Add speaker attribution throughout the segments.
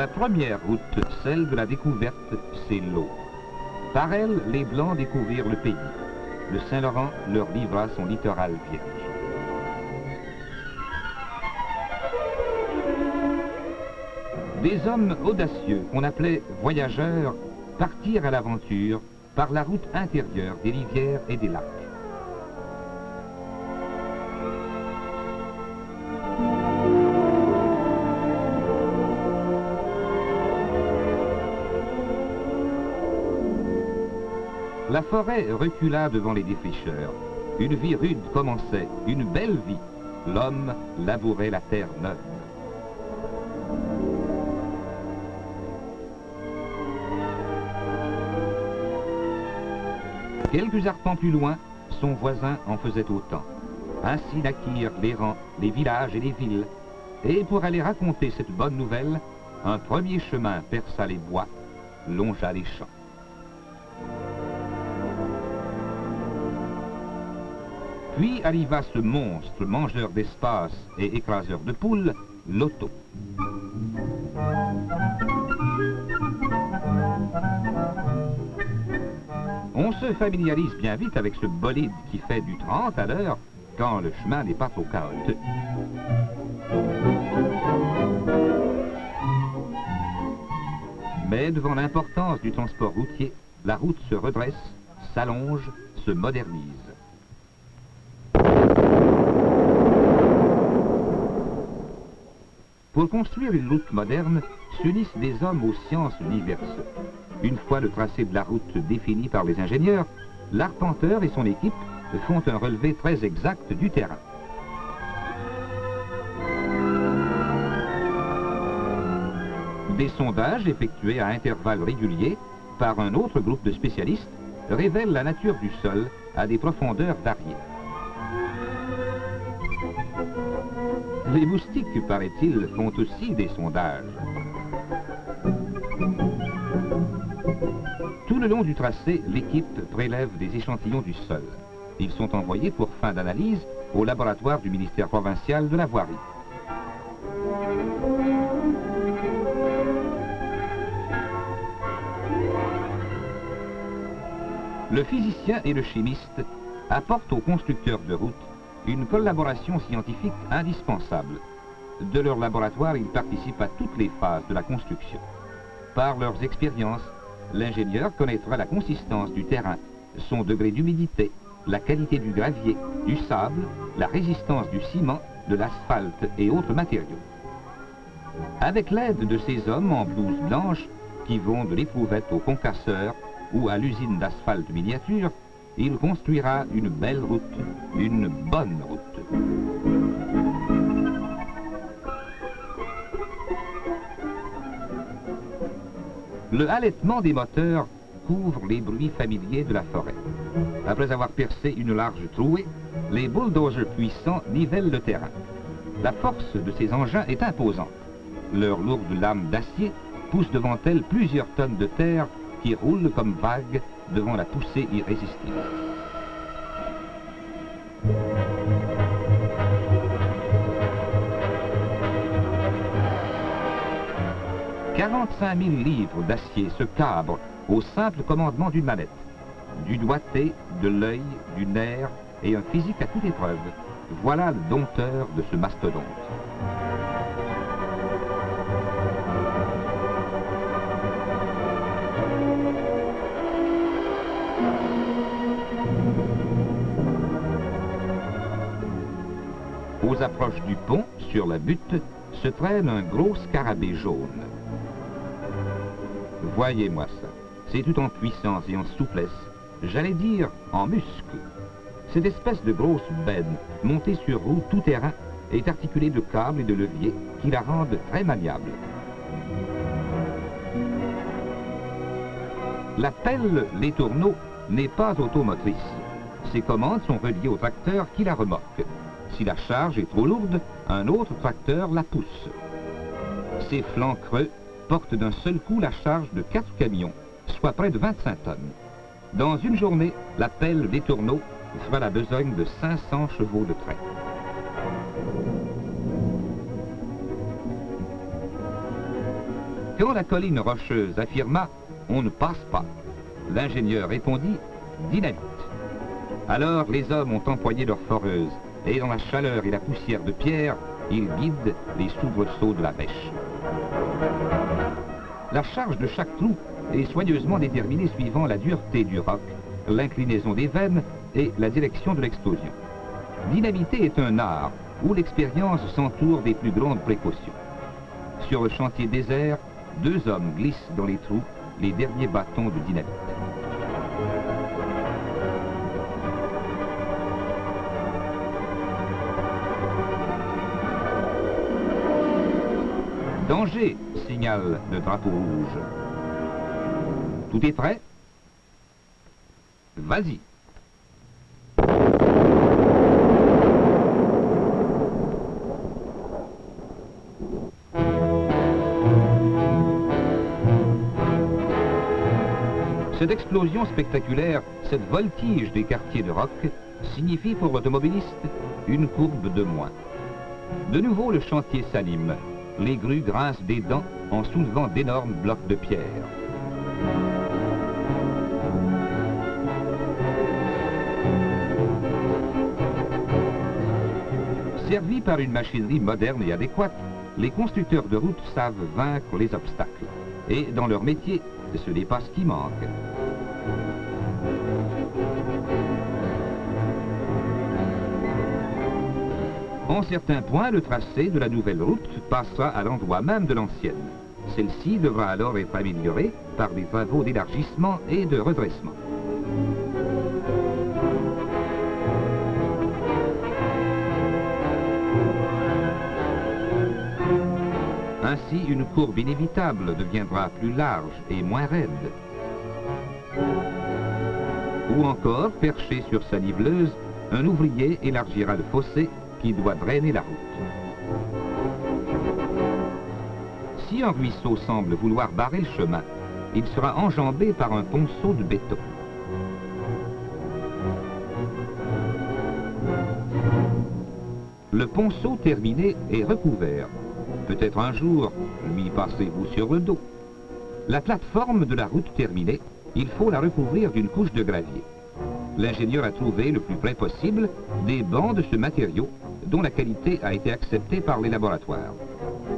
Speaker 1: La première route, celle de la découverte, c'est l'eau. Par elle, les Blancs découvrirent le pays. Le Saint-Laurent leur livra son littoral vierge. Des hommes audacieux, qu'on appelait voyageurs, partirent à l'aventure par la route intérieure des rivières et des lacs. La forêt recula devant les défricheurs. Une vie rude commençait, une belle vie. L'homme labourait la terre neuve. Quelques arpents plus loin, son voisin en faisait autant. Ainsi naquirent les rangs, les villages et les villes. Et pour aller raconter cette bonne nouvelle, un premier chemin perça les bois, longea les champs. Puis arriva ce monstre mangeur d'espace et écraseur de poules, l'auto. On se familiarise bien vite avec ce bolide qui fait du 30 à l'heure quand le chemin n'est pas trop chaotique. Mais devant l'importance du transport routier, la route se redresse, s'allonge, se modernise. Pour construire une route moderne, s'unissent des hommes aux sciences diverses. Une fois le tracé de la route défini par les ingénieurs, l'arpenteur et son équipe font un relevé très exact du terrain. Des sondages effectués à intervalles réguliers par un autre groupe de spécialistes révèlent la nature du sol à des profondeurs variées. Les moustiques, paraît-il, font aussi des sondages. Tout le long du tracé, l'équipe prélève des échantillons du sol. Ils sont envoyés pour fin d'analyse au laboratoire du ministère provincial de la voirie. Le physicien et le chimiste apportent aux constructeurs de routes une collaboration scientifique indispensable. De leur laboratoire, ils participent à toutes les phases de la construction. Par leurs expériences, l'ingénieur connaîtra la consistance du terrain, son degré d'humidité, la qualité du gravier, du sable, la résistance du ciment, de l'asphalte et autres matériaux. Avec l'aide de ces hommes en blouse blanche qui vont de l'éprouvette au concasseur ou à l'usine d'asphalte miniature, il construira une belle route, une bonne route. Le halètement des moteurs couvre les bruits familiers de la forêt. Après avoir percé une large trouée, les bulldozers puissants nivellent le terrain. La force de ces engins est imposante. Leurs lourdes lames d'acier poussent devant elles plusieurs tonnes de terre qui roulent comme vagues devant la poussée irrésistible. « 45 000 livres d'acier se cabrent au simple commandement d'une manette. Du doigté, de l'œil, du nerf et un physique à toute épreuve. Voilà le dompteur de ce mastodonte. Aux approches du pont, sur la butte, se traîne un gros scarabée jaune. Voyez-moi ça. C'est tout en puissance et en souplesse, j'allais dire en muscle. Cette espèce de grosse benne, montée sur roue tout-terrain, est articulée de câbles et de leviers qui la rendent très maniable. La pelle, les tourneaux, n'est pas automotrice. Ses commandes sont reliées au tracteur qui la remorque. Si la charge est trop lourde, un autre tracteur la pousse. Ses flancs creux portent d'un seul coup la charge de 4 camions, soit près de 25 tonnes. Dans une journée, la pelle des tourneaux fera la besogne de 500 chevaux de trait. Quand la colline rocheuse affirma « on ne passe pas », l'ingénieur répondit « dynamite ». Alors les hommes ont employé leur foreuse, et dans la chaleur et la poussière de pierre, ils guident les soubresauts de la bêche. La charge de chaque trou est soigneusement déterminée suivant la dureté du roc, l'inclinaison des veines et la direction de l'explosion. Dynamiter est un art où l'expérience s'entoure des plus grandes précautions. Sur le chantier désert, 2 hommes glissent dans les trous les derniers bâtons de dynamite. Danger, signale le drapeau rouge. Tout est prêt? Vas-y. Cette explosion spectaculaire, cette voltige des quartiers de roc, signifie pour l'automobiliste une courbe de moins. De nouveau, le chantier s'anime. Les grues grincent des dents en soulevant d'énormes blocs de pierre. Servis par une machinerie moderne et adéquate, les constructeurs de routes savent vaincre les obstacles. Et dans leur métier, ce n'est pas ce qui manque. En certains points, le tracé de la nouvelle route passera à l'endroit même de l'ancienne. Celle-ci devra alors être améliorée par des travaux d'élargissement et de redressement. Ainsi, une courbe inévitable deviendra plus large et moins raide. Ou encore, perché sur sa niveleuse, un ouvrier élargira le fossé qui doit drainer la route. Si un ruisseau semble vouloir barrer le chemin, il sera enjambé par un ponceau de béton. Le ponceau terminé est recouvert. Peut-être un jour, lui passerez-vous sur le dos. La plateforme de la route terminée, il faut la recouvrir d'une couche de gravier. L'ingénieur a trouvé le plus près possible des bancs de ce matériau dont la qualité a été acceptée par les laboratoires.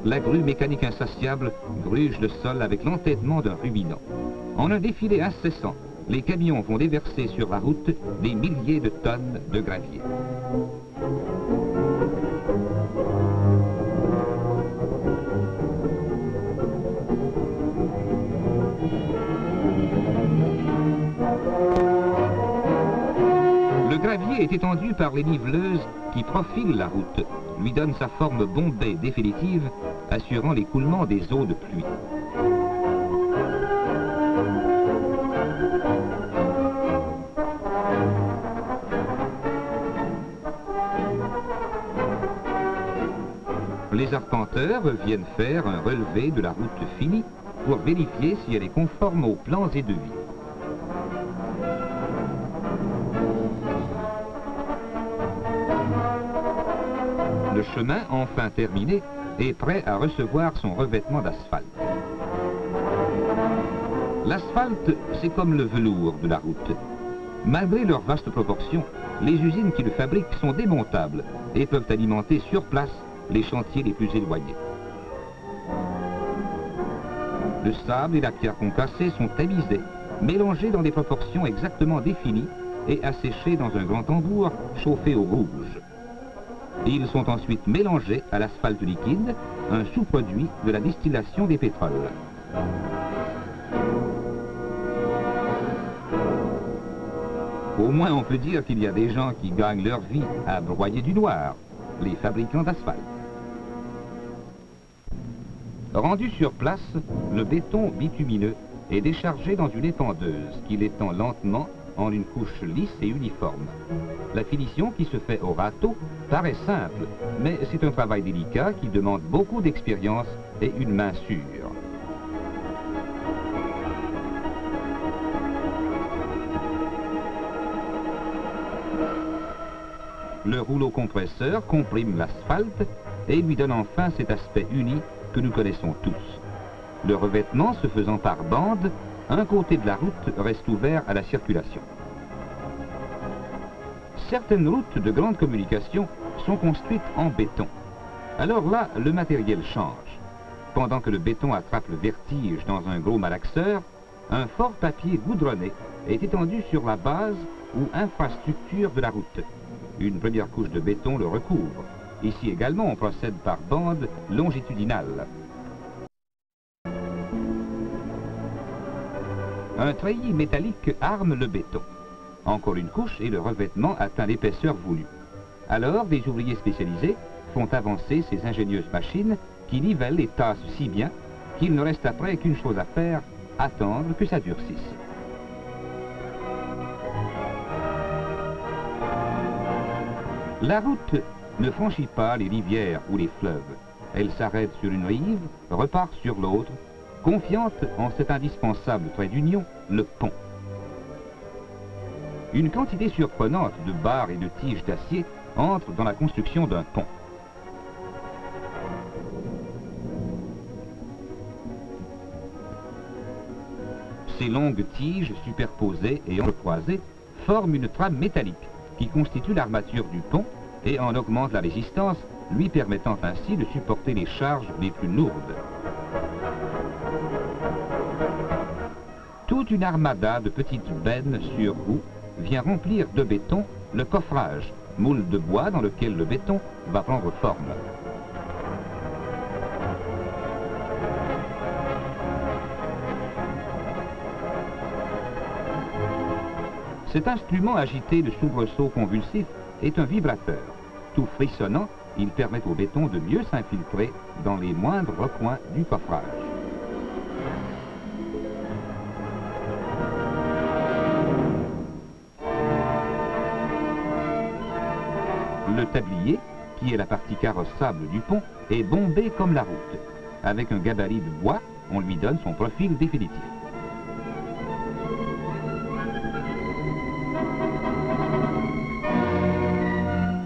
Speaker 1: La grue mécanique insatiable gruge le sol avec l'entêtement d'un ruminant. En un défilé incessant, les camions vont déverser sur la route des milliers de tonnes de gravier. Le gravier est étendu par les niveleuses qui profilent la route, lui donnent sa forme bombée définitive, assurant l'écoulement des eaux de pluie. Les arpenteurs viennent faire un relevé de la route finie pour vérifier si elle est conforme aux plans et devis. Le chemin, enfin terminé, est prêt à recevoir son revêtement d'asphalte. L'asphalte, c'est comme le velours de la route. Malgré leurs vastes proportions, les usines qui le fabriquent sont démontables et peuvent alimenter sur place les chantiers les plus éloignés. Le sable et la pierre concassée sont tamisés, mélangés dans des proportions exactement définies et asséchés dans un grand tambour chauffé au rouge. Ils sont ensuite mélangés à l'asphalte liquide, un sous-produit de la distillation des pétroles. Au moins on peut dire qu'il y a des gens qui gagnent leur vie à broyer du noir, les fabricants d'asphalte. Rendu sur place, le béton bitumineux est déchargé dans une épandeuse qui l'étend lentement en une couche lisse et uniforme. La finition qui se fait au râteau paraît simple, mais c'est un travail délicat qui demande beaucoup d'expérience et une main sûre. Le rouleau compresseur comprime l'asphalte et lui donne enfin cet aspect uni que nous connaissons tous. Le revêtement se faisant par bande, un côté de la route reste ouvert à la circulation. Certaines routes de grande communication sont construites en béton. Alors là, le matériel change. Pendant que le béton attrape le vertige dans un gros malaxeur, un fort papier goudronné est étendu sur la base ou infrastructure de la route. Une première couche de béton le recouvre. Ici également, on procède par bande longitudinale. Un treillis métallique arme le béton. Encore une couche et le revêtement atteint l'épaisseur voulue. Alors, des ouvriers spécialisés font avancer ces ingénieuses machines qui nivellent et tassent si bien qu'il ne reste après qu'une chose à faire, attendre que ça durcisse. La route ne franchit pas les rivières ou les fleuves. Elle s'arrête sur une rive, repart sur l'autre, confiante en cet indispensable trait d'union, le pont. Une quantité surprenante de barres et de tiges d'acier entre dans la construction d'un pont. Ces longues tiges superposées et entrecroisées forment une trame métallique qui constitue l'armature du pont et en augmente la résistance, lui permettant ainsi de supporter les charges les plus lourdes. Toute une armada de petites bennes sur roues vient remplir de béton le coffrage, moule de bois dans lequel le béton va prendre forme. Cet instrument agité de soubresauts convulsifs est un vibrateur. Tout frissonnant, il permet au béton de mieux s'infiltrer dans les moindres recoins du coffrage. Le tablier, qui est la partie carrossable du pont, est bombé comme la route. Avec un gabarit de bois, on lui donne son profil définitif.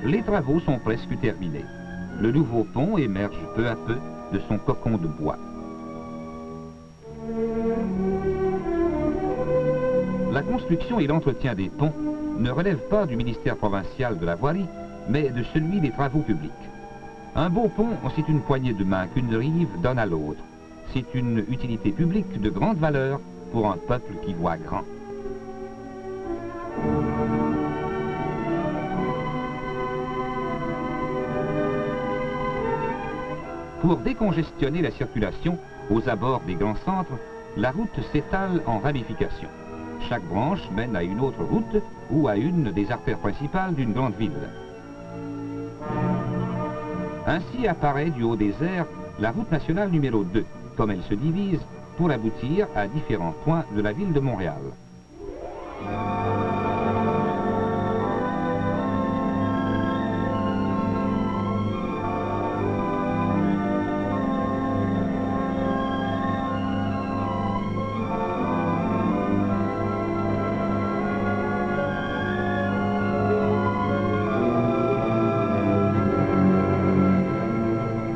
Speaker 1: Les travaux sont presque terminés. Le nouveau pont émerge peu à peu de son cocon de bois. La construction et l'entretien des ponts ne relèvent pas du ministère provincial de la voirie, mais de celui des travaux publics. Un beau pont, c'est une poignée de main qu'une rive donne à l'autre. C'est une utilité publique de grande valeur pour un peuple qui voit grand. Pour décongestionner la circulation aux abords des grands centres, la route s'étale en ramifications. Chaque branche mène à une autre route ou à une des artères principales d'une grande ville. Ainsi apparaît du haut des airs la route nationale numéro 2, comme elle se divise pour aboutir à différents points de la ville de Montréal.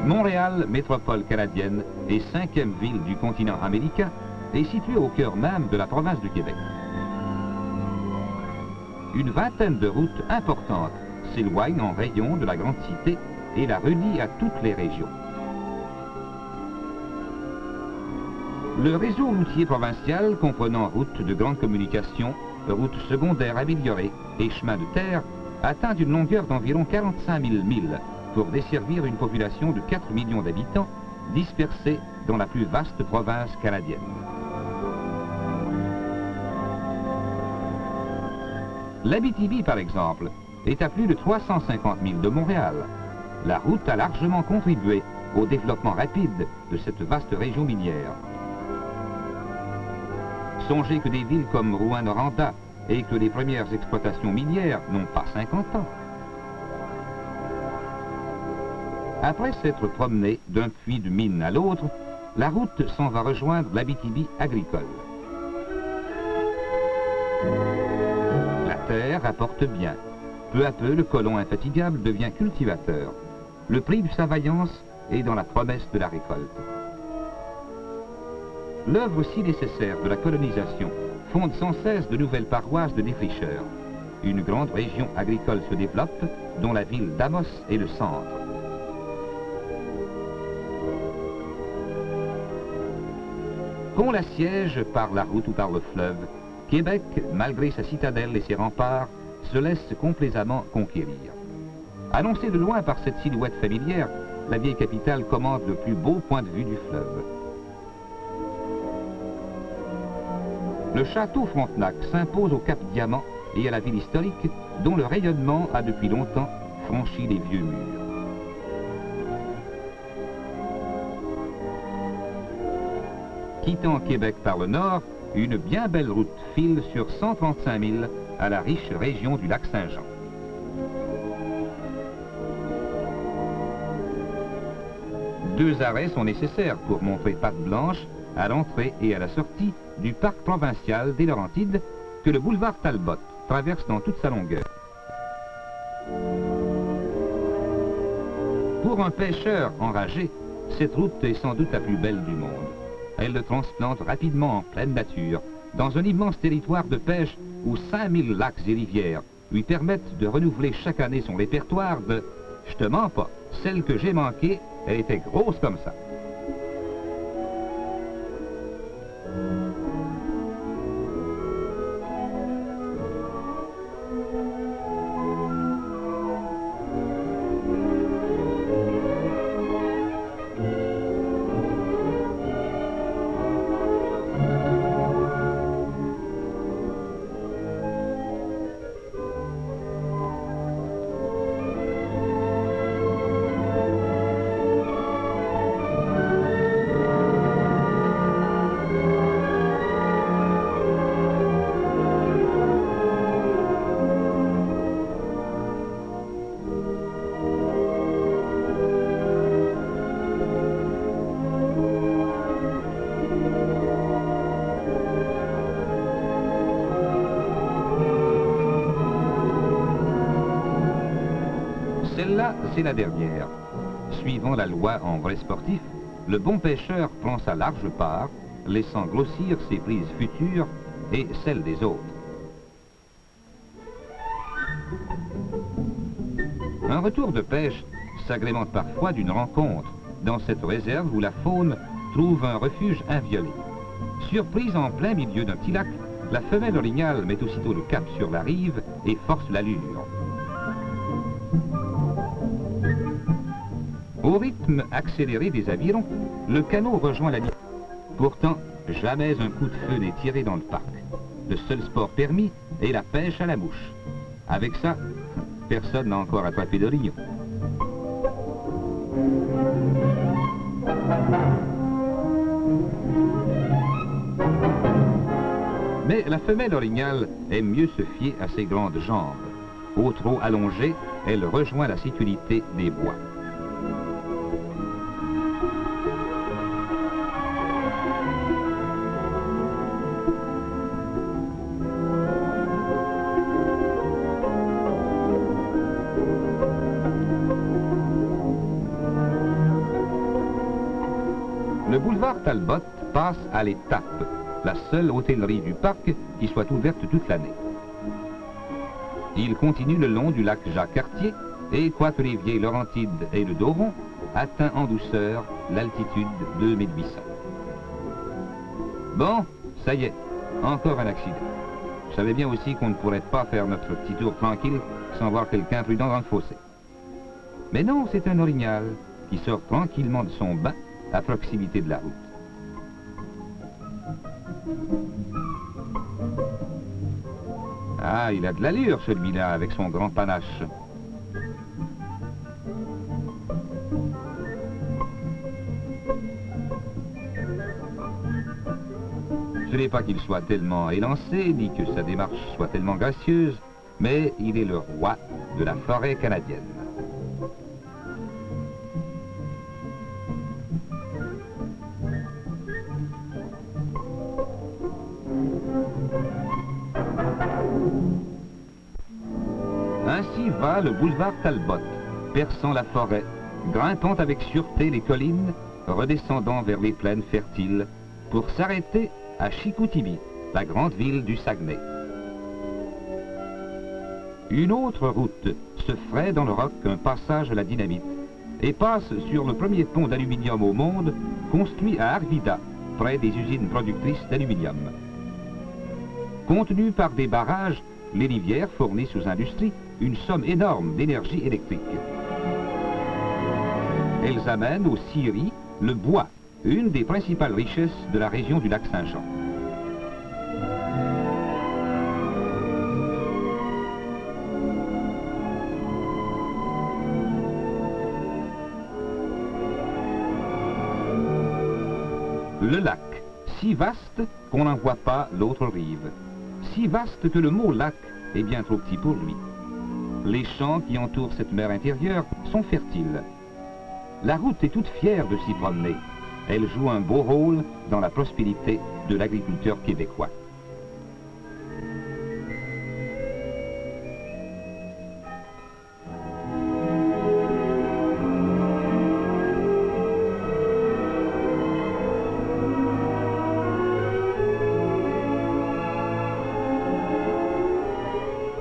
Speaker 1: Montréal, métropole canadienne et 5e ville du continent américain, est située au cœur même de la province du Québec. Une vingtaine de routes importantes s'éloignent en rayon de la grande cité et la relient à toutes les régions. Le réseau routier provincial, comprenant routes de grande communication, routes secondaires améliorées et chemins de terre, atteint une longueur d'environ 45 000 milles pour desservir une population de 4 millions d'habitants dispersés dans la plus vaste province canadienne. L'Abitibi, par exemple, est à plus de 350 000 de Montréal. La route a largement contribué au développement rapide de cette vaste région minière. Songez que des villes comme Rouyn-Noranda et que les premières exploitations minières n'ont pas 50 ans. Après s'être promené d'un puits de mine à l'autre, la route s'en va rejoindre l'Abitibi agricole. La terre rapporte bien. Peu à peu, le colon infatigable devient cultivateur. Le prix de sa vaillance est dans la promesse de la récolte. l'œuvre si nécessaire de la colonisation fonde sans cesse de nouvelles paroisses de défricheurs. Une grande région agricole se développe, dont la ville d'Amos est le centre. Qu'on l'assiège par la route ou par le fleuve, Québec, malgré sa citadelle et ses remparts, se laisse complaisamment conquérir. Annoncée de loin par cette silhouette familière, la vieille capitale commande le plus beau point de vue du fleuve. Le château Frontenac s'impose au Cap Diamant et à la ville historique, dont le rayonnement a depuis longtemps franchi les vieux murs. Quittant Québec par le nord, une bien belle route file sur 135 000 à la riche région du lac Saint-Jean. Deux arrêts sont nécessaires pour montrer patte blanche à l'entrée et à la sortie du parc provincial des Laurentides que le boulevard Talbot traverse dans toute sa longueur. Pour un pêcheur enragé, cette route est sans doute la plus belle du monde. Elle le transplante rapidement en pleine nature, dans un immense territoire de pêche où 5000 lacs et rivières lui permettent de renouveler chaque année son répertoire de « Je te mens pas, celle que j'ai manquée, elle était grosse comme ça ». Celle-là, c'est la dernière. Suivant la loi en vrai sportif, le bon pêcheur prend sa large part, laissant grossir ses prises futures et celles des autres. Un retour de pêche s'agrémente parfois d'une rencontre dans cette réserve où la faune trouve un refuge inviolé. Surprise en plein milieu d'un petit lac, la femelle orignale met aussitôt le cap sur la rive et force l'allure. Au rythme accéléré des avirons, le canot rejoint la ligne. Pourtant, jamais un coup de feu n'est tiré dans le parc. Le seul sport permis est la pêche à la mouche. Avec ça, personne n'a encore attrapé d'orignon. Mais la femelle orignale aime mieux se fier à ses grandes jambes. Au trot allongé, elle rejoint la sécurité des bois. Le boulevard Talbot passe à l'étape, la seule hôtellerie du parc qui soit ouverte toute l'année. Il continue le long du lac Jacques-Cartier et, quoique les vieilles Laurentides et le Doron, atteint en douceur l'altitude de 2800. Bon, ça y est, encore un accident. Je savais bien aussi qu'on ne pourrait pas faire notre petit tour tranquille sans voir quelqu'un prudent dans le fossé. Mais non, c'est un orignal qui sort tranquillement de son bain à proximité de la route. Ah, il a de l'allure celui-là avec son grand panache. Ce n'est pas qu'il soit tellement élancé, ni que sa démarche soit tellement gracieuse, mais il est le roi de la forêt canadienne. Ainsi va le boulevard Talbot, perçant la forêt, grimpant avec sûreté les collines, redescendant vers les plaines fertiles, pour s'arrêter à Chicoutimi, la grande ville du Saguenay. Une autre route se ferait dans le roc un passage à la dynamite et passe sur le premier pont d'aluminium au monde construit à Arvida, près des usines productrices d'aluminium. Contenues par des barrages, les rivières fournissent aux industries une somme énorme d'énergie électrique. Elles amènent aux scieries le bois, une des principales richesses de la région du lac Saint-Jean. Le lac, si vaste qu'on n'en voit pas l'autre rive, si vaste que le mot lac est bien trop petit pour lui. Les champs qui entourent cette mer intérieure sont fertiles. La route est toute fière de s'y promener. Elle joue un beau rôle dans la prospérité de l'agriculteur québécois.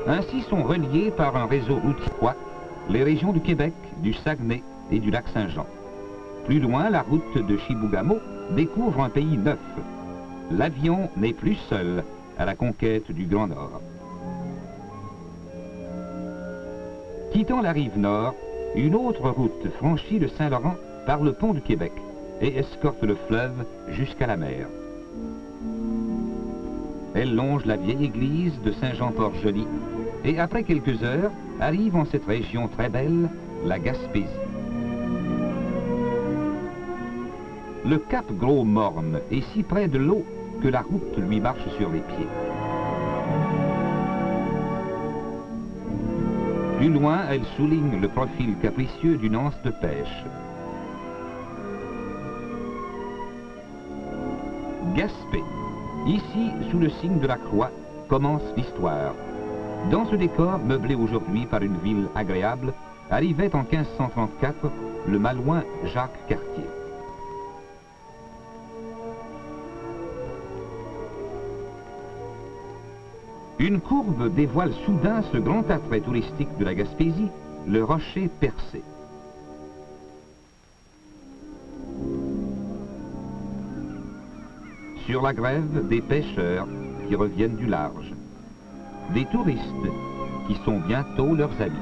Speaker 1: Ainsi sont reliées par un réseau routier les régions du Québec, du Saguenay et du lac Saint-Jean. Plus loin, la route de Chibougamau découvre un pays neuf. L'avion n'est plus seul à la conquête du Grand Nord. Quittant la rive nord, une autre route franchit le Saint-Laurent par le pont du Québec et escorte le fleuve jusqu'à la mer. Elle longe la vieille église de Saint-Jean-Port-Joli et après quelques heures arrive en cette région très belle, la Gaspésie. Le cap Gros-Morne est si près de l'eau que la route lui marche sur les pieds. Plus loin, elle souligne le profil capricieux d'une anse de pêche. Gaspé. Ici, sous le signe de la croix, commence l'histoire. Dans ce décor, meublé aujourd'hui par une ville agréable, arrivait en 1534 le malouin Jacques Cartier. Une courbe dévoile soudain ce grand attrait touristique de la Gaspésie, le rocher percé. Sur la grève, des pêcheurs qui reviennent du large. Des touristes qui sont bientôt leurs amis.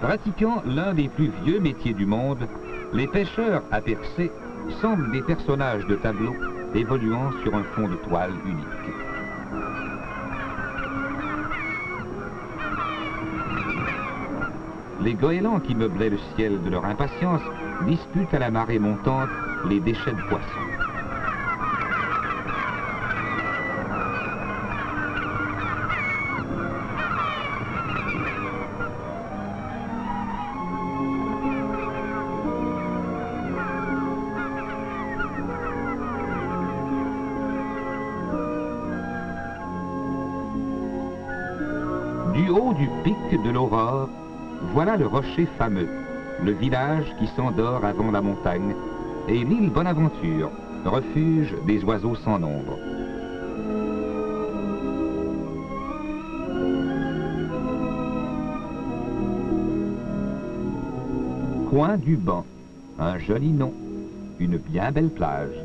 Speaker 1: Pratiquant l'un des plus vieux métiers du monde, les pêcheurs à percer semblent des personnages de tableaux évoluant sur un fond de toile unique. Les goélands qui meublaient le ciel de leur impatience disputent à la marée montante les déchets de poissons. Du haut du pic de l'Aurore, voilà le rocher fameux, le village qui s'endort avant la montagne, et l'île Bonaventure, refuge des oiseaux sans nombre. Coin du Banc, un joli nom, une bien belle plage.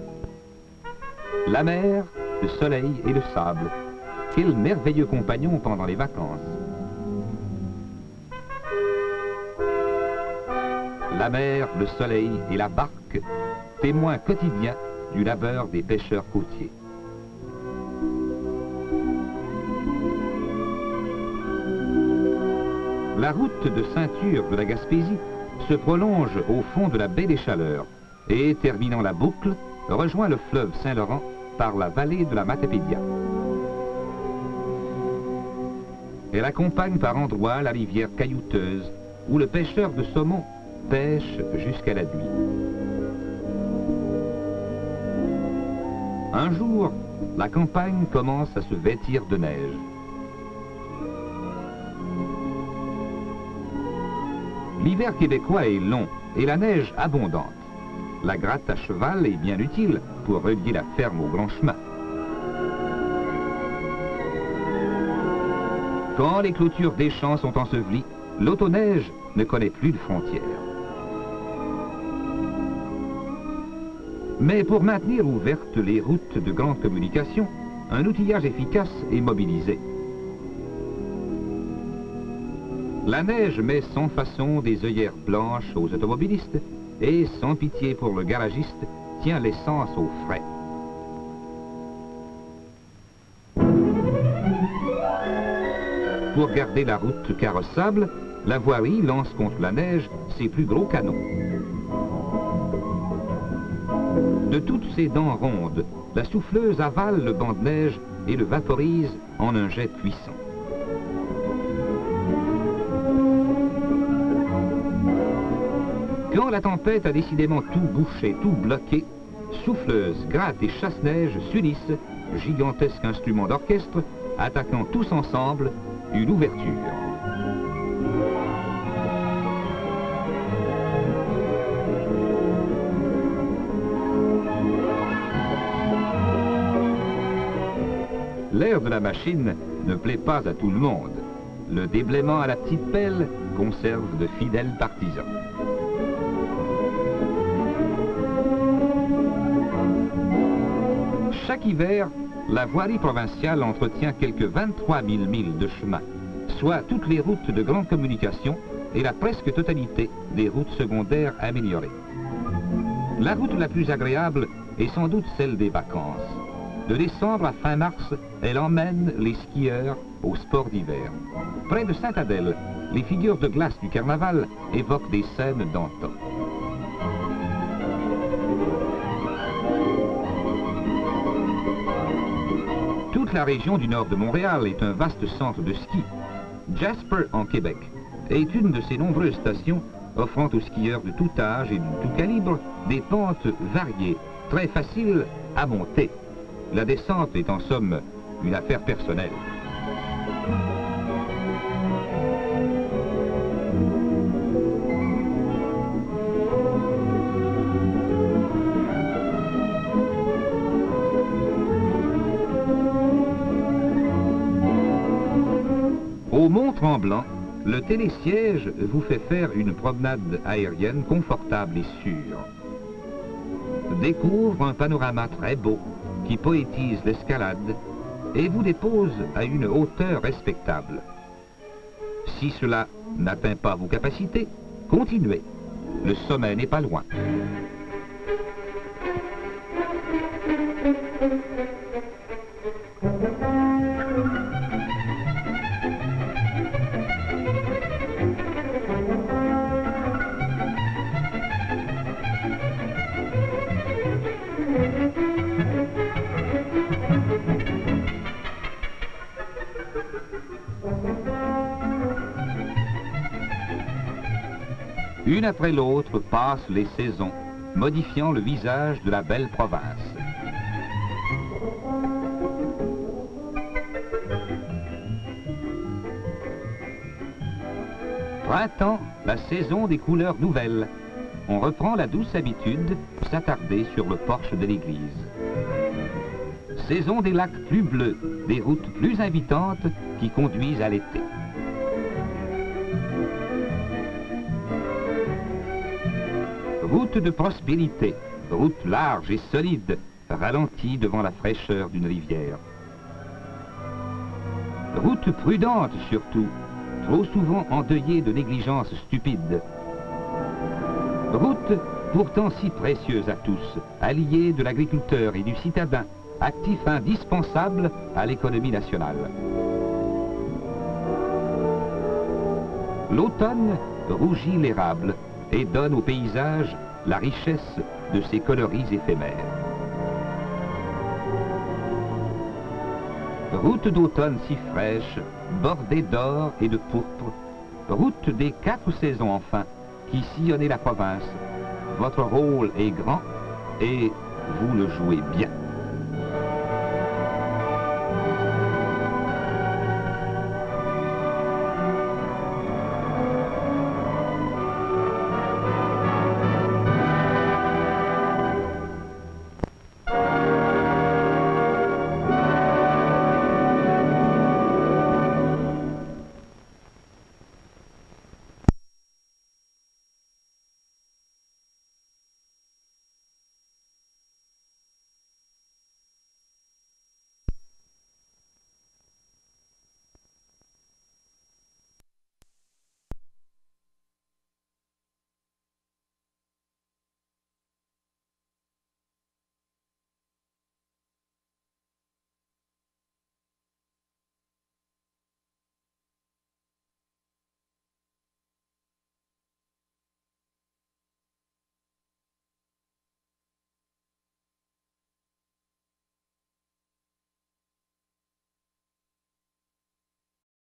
Speaker 1: La mer, le soleil et le sable, quels merveilleux compagnons pendant les vacances. La mer, le soleil et la barque, témoins quotidiens du labeur des pêcheurs côtiers. La route de ceinture de la Gaspésie se prolonge au fond de la baie des Chaleurs et, terminant la boucle, rejoint le fleuve Saint-Laurent par la vallée de la Matapédia. Elle accompagne par endroits la rivière caillouteuse où le pêcheur de saumon pêche jusqu'à la nuit. Un jour, la campagne commence à se vêtir de neige. L'hiver québécois est long et la neige abondante. La gratte à cheval est bien utile pour relier la ferme au grand chemin. Quand les clôtures des champs sont ensevelies, l'autoneige ne connaît plus de frontières. Mais pour maintenir ouvertes les routes de grande communication, un outillage efficace est mobilisé. La neige met sans façon des œillères blanches aux automobilistes et, sans pitié pour le garagiste, tient l'essence au frais. Pour garder la route carrossable, la voirie lance contre la neige ses plus gros canons. De toutes ses dents rondes, la souffleuse avale le banc de neige et le vaporise en un jet puissant. Quand la tempête a décidément tout bouché, tout bloqué, souffleuse, gratte et chasse-neige s'unissent, gigantesque instrument d'orchestre, attaquant tous ensemble une ouverture. L'air de la machine ne plaît pas à tout le monde. Le déblaiement à la petite pelle conserve de fidèles partisans. Chaque hiver, la voirie provinciale entretient quelques 23 000 milles de chemin, soit toutes les routes de grande communication et la presque totalité des routes secondaires améliorées. La route la plus agréable est sans doute celle des vacances. De décembre à fin mars, elle emmène les skieurs au sport d'hiver. Près de Saint-Adèle, les figures de glace du carnaval évoquent des scènes d'antan. Toute la région du nord de Montréal est un vaste centre de ski. Jasper, en Québec, est une de ces nombreuses stations offrant aux skieurs de tout âge et de tout calibre des pentes variées, très faciles à monter. La descente est en somme une affaire personnelle. Au Mont-Tremblant, le télésiège vous fait faire une promenade aérienne confortable et sûre. Découvre un panorama très beau qui poétise l'escalade et vous dépose à une hauteur respectable. Si cela n'atteint pas vos capacités, continuez. Le sommet n'est pas loin. Une après l'autre passent les saisons, modifiant le visage de la belle province. Printemps, la saison des couleurs nouvelles. On reprend la douce habitude de s'attarder sur le porche de l'église. Saison des lacs plus bleus, des routes plus invitantes qui conduisent à l'été. Route de prospérité, route large et solide, ralentie devant la fraîcheur d'une rivière. Route prudente surtout, trop souvent endeuillée de négligence stupide. Route pourtant si précieuse à tous, alliée de l'agriculteur et du citadin, actif indispensable à l'économie nationale. L'automne rougit l'érable et donne au paysage la richesse de ses coloris éphémères. Route d'automne si fraîche, bordée d'or et de pourpre, route des 4 saisons enfin, qui sillonnez la province. Votre rôle est grand et vous le jouez bien.